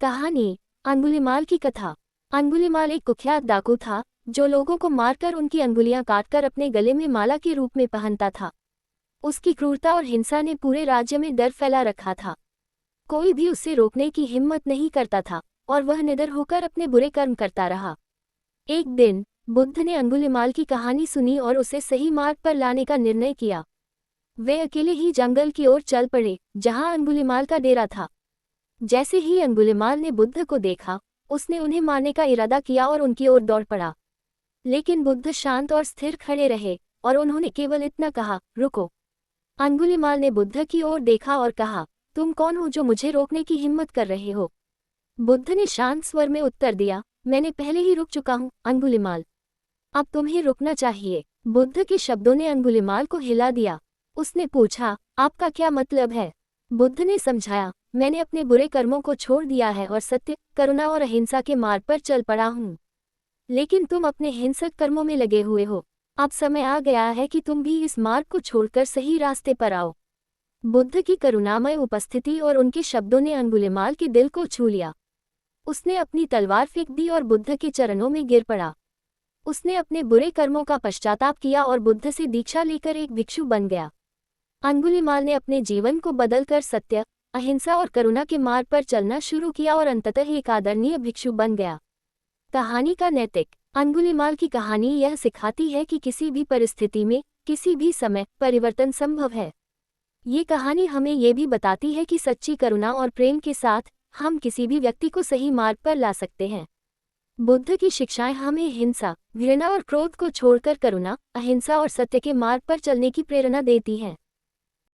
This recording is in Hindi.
कहानी अंगुलीमाल की कथा। अंगुलीमाल एक कुख्यात डाकू था जो लोगों को मारकर उनकी अंगुलियां काटकर अपने गले में माला के रूप में पहनता था। उसकी क्रूरता और हिंसा ने पूरे राज्य में डर फैला रखा था। कोई भी उसे रोकने की हिम्मत नहीं करता था और वह निडर होकर अपने बुरे कर्म करता रहा। एक दिन बुद्ध ने अंगुलीमाल की कहानी सुनी और उसे सही मार्ग पर लाने का निर्णय किया। वे अकेले ही जंगल की ओर चल पड़े जहां अंगुलीमाल का डेरा था। जैसे ही अंगुलीमाल ने बुद्ध को देखा, उसने उन्हें मारने का इरादा किया और उनकी ओर दौड़ पड़ा। लेकिन बुद्ध शांत और स्थिर खड़े रहे और उन्होंने केवल इतना कहा, रुको। अंगुलीमाल ने बुद्ध की ओर देखा और कहा, तुम कौन हो जो मुझे रोकने की हिम्मत कर रहे हो? बुद्ध ने शांत स्वर में उत्तर दिया, मैंने पहले ही रुक चुका हूँ अंगुलीमाल। अब तुम्हें रुकना चाहिए। बुद्ध के शब्दों ने अंगुलीमाल को हिला दिया। उसने पूछा, आपका क्या मतलब है? बुद्ध ने समझाया, मैंने अपने बुरे कर्मों को छोड़ दिया है और सत्य, करुणा और अहिंसा के मार्ग पर चल पड़ा हूँ। लेकिन तुम अपने हिंसक कर्मों में लगे हुए हो। अब समय आ गया है कि तुम भी इस मार्ग को छोड़कर सही रास्ते पर आओ। बुद्ध की करुणामय उपस्थिति और उनके शब्दों ने अंगुलीमाल के दिल को छू लिया। उसने अपनी तलवार फेंक दी और बुद्ध के चरणों में गिर पड़ा। उसने अपने बुरे कर्मों का पश्चाताप किया और बुद्ध से दीक्षा लेकर एक भिक्षु बन गया। अंगुलीमाल ने अपने जीवन को बदलकर सत्य, अहिंसा और करुणा के मार्ग पर चलना शुरू किया और अंततः एक आदरणीय भिक्षु बन गया। कहानी का नैतिक। अंगुलीमाल की कहानी यह सिखाती है कि किसी भी परिस्थिति में, किसी भी समय, परिवर्तन संभव है। ये कहानी हमें ये भी बताती है कि सच्ची करुणा और प्रेम के साथ हम किसी भी व्यक्ति को सही मार्ग पर ला सकते हैं। बुद्ध की शिक्षाएं हमें हिंसा, घृणा और क्रोध को छोड़कर करुणा, अहिंसा और सत्य के मार्ग पर चलने की प्रेरणा देती हैं।